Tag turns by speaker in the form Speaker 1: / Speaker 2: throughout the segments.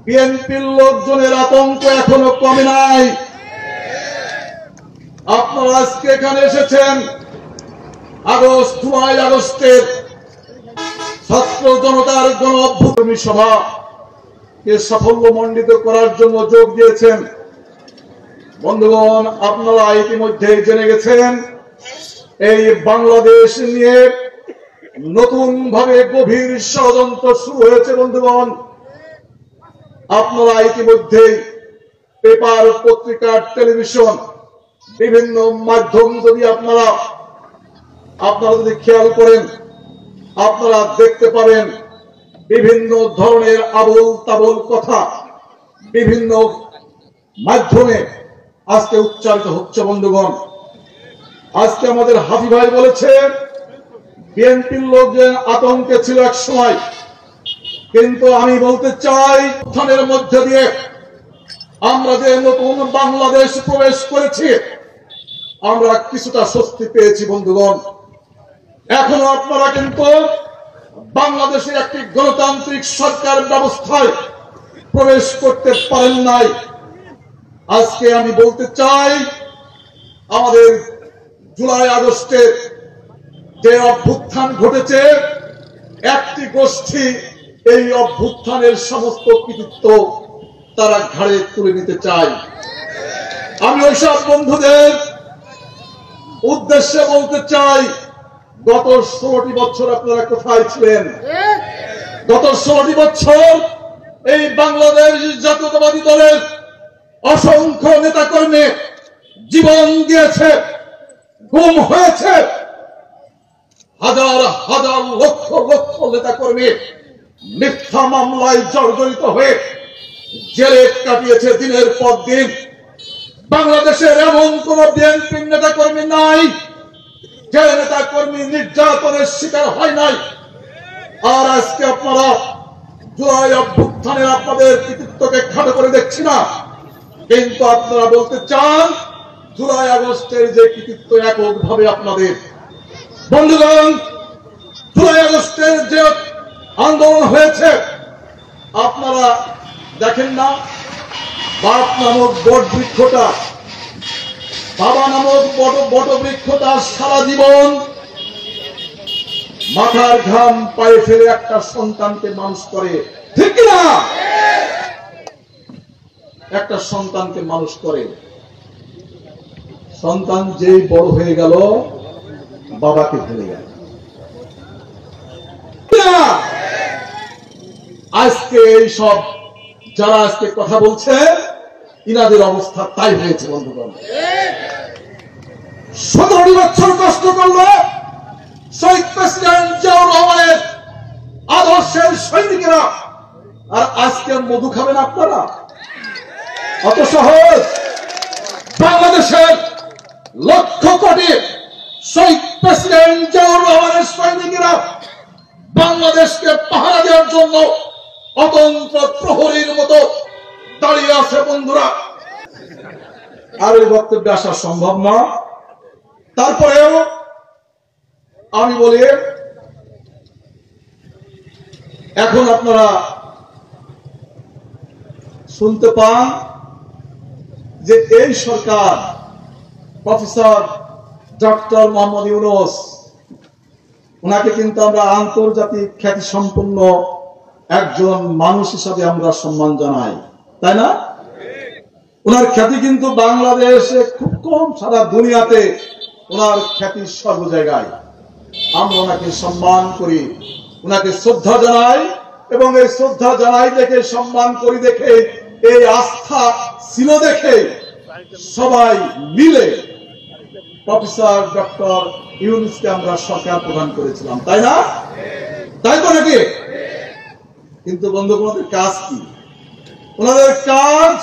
Speaker 1: বিএনপির লোকজনের আতঙ্ক এখনো কমে নাই। আপনারা আজকে এখানে এসেছেন জুলাই আগস্টের ছাত্র জনতার গণ অভ্যুত্থান সভাকে সাফল্যমণ্ডিত করার জন্য যোগ দিয়েছেন। বন্ধুগণ, আপনারা ইতিমধ্যে জেনে গেছেন এই বাংলাদেশ নিয়ে নতুন ভাবে গভীর ষড়যন্ত্র শুরু হয়েছে। বন্ধুগণ, আপনারা ইতিমধ্যে পেপার, পত্রিকা, টেলিভিশন, বিভিন্ন মাধ্যম যদি আপনারা যদি খেয়াল করেন, আপনারা দেখতে পাবেন বিভিন্ন ধরনের আবোল তাবোল কথা বিভিন্ন মাধ্যমে আজকে উচ্চারিত হচ্ছে। বন্ধুগণ, আজকে আমাদের হাফি ভাই বলেছে বিএনপির লোক যে আতঙ্কে ছিল এক সময়, কিন্তু আমি বলতে চাই উত্থানের মধ্যে দিয়ে আমরা যে নতুন বাংলাদেশ প্রবেশ করেছি, আমরা কিছুটা স্বস্তি পেয়েছি। বন্ধুগণ, এখনো আপনারা কিন্তু বাংলাদেশের একটি গণতান্ত্রিক সরকার ব্যবস্থায় প্রবেশ করতে পারেন নাই। আজকে আমি বলতে চাই আমাদের জুলাই আগস্টে যে অভ্যুত্থান ঘটেছে, একটি গোষ্ঠী এই অভ্যুত্থানের সমস্ত কৃতিত্ব তারা ঘাড়ে তুলে নিতে চায়। আমি ওইসব বন্ধুদের উদ্দেশ্যে বলতে চাই, গত 16টি বছর আপনারা কোথায় ছিলেন? গত 16টি বছর এই বাংলাদেশ জাতীয়তাবাদী দলের অসংখ্য নেতাকর্মী জীবন দিয়েছে, গুম হয়েছে, হাজার হাজার লক্ষ লক্ষ নেতাকর্মী মিথ্যা মামলায় জর্জরিত হয়ে জেলে কাটিয়েছে দিনের পর দিন। বাংলাদেশের এমন কোন বিএনপির নেতাকর্মী নাই যে নেতাকর্মী নির্যাতনের শিকার হয় নাই। আর আজকে আপনারা জুলাই অভ্যুত্থানের আপনাদের কৃতিত্বকে খাটো করে দেখছি না, কিন্তু আপনারা বলতে চান জুলাই আগস্টের যে কৃতিত্ব এককভাবে আপনাদের। বন্ধুগণ, জুলাই আগস্টের যে আন্দোলন হয়েছে আপনারা দেখেন না, বাপ নামক বট বৃক্ষটা, বাবা নামক বট বৃক্ষটা সারা জীবন মাথার ঘাম পায়ে ফেলে একটা সন্তানকে মানুষ করে, ঠিক না? একটা সন্তানকে মানুষ করে, সন্তান যেই বড় হয়ে গেল বাবাকে ভুলে গেল। আজকে এই সব যারা আজকে কথা বলছে, ইনাদের অবস্থা তাই হয়েছে। বন্ধুগণ, 17 বছর কষ্ট করলো শহীদ প্রেসিডেন্ট জিয়াউর রহমানের আদর্শের সৈনিকেরা, আর আজকে মধু খাবেন আপনারা? অত সহজ? বাংলাদেশের লক্ষ কোটি শহীদ প্রেসিডেন্ট জিয়াউর রহমানের সৈনিকেরা বাংলাদেশকে পাহারা দেওয়ার জন্য অতন্ত্র প্রহরীর মতো দাঁড়িয়ে আছে। বন্ধুরা, আর এই বক্তব্যে আসা সম্ভব না। তারপরেও আমি বলি, এখন আপনারা শুনতে পান যে এই সরকার প্রফেসর ডক্টর মোহাম্মদ ইউনূস, ওনাকে কিন্তু আমরা আন্তর্জাতিক খ্যাতি সম্পন্ন একজন মানুষ হিসাবে আমরা সম্মান জানাই, তাই না? ওনার খ্যাতি কিন্তু বাংলাদেশে খুব কম, সারা দুনিয়াতে ওনার খ্যাতি সর্ব জায়গায়। আমরা ওনাকে সম্মান করি, ওনাকে শ্রদ্ধা জানাই, এবং এই শ্রদ্ধা জানাই দেখে, সম্মান করি দেখে, এই আস্থা ছিল দেখে সবাই মিলে প্রফেসর ডক্টর ইউনূসকে আমরা সরকার প্রদান করেছিলাম, তাই না? তাই তো নাকি? কিন্তু বন্ধু, ওনাদের কাজ কি? ওনাদের কাজ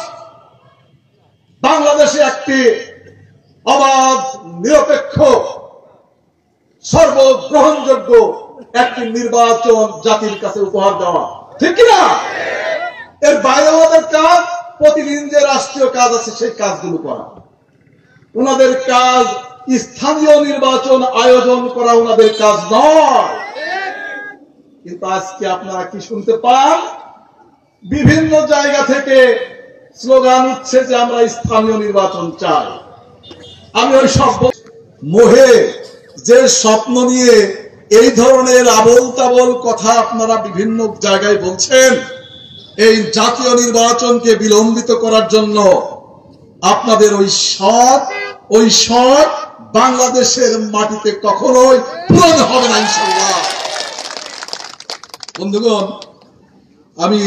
Speaker 1: বাংলাদেশে একটি অবাধ, নিরপেক্ষ, সর্বগ্রহণযোগ্য একটি নির্বাচন জাতির কাছে উপহার দেওয়া, ঠিক কিনা? এর বাইরে ওনাদের কাজ প্রতিদিন যে রাষ্ট্রীয় কাজ আছে সেই কাজগুলো করা। ওনাদের কাজ স্থানীয় নির্বাচন আয়োজন করা ওনাদের কাজ নয়। কিন্তু আজকে আপনারা কি শুনতে পান? বিভিন্ন জায়গা থেকে স্লোগান উঠছে যে আমরা স্থানীয় নির্বাচন চাই। আমি ওই সব মোহে যে স্বপ্ন নিয়ে এই ধরনের আবোল তাবোল কথা আপনারা বিভিন্ন জায়গায় বলছেন, এই জাতীয় নির্বাচনকে বিলম্বিত করার জন্য আপনাদের ওই সৎ বাংলাদেশের মাটিতে কখনোই পূরণ হবে না ইনশাআল্লাহ। বন্ধুগণ, আমি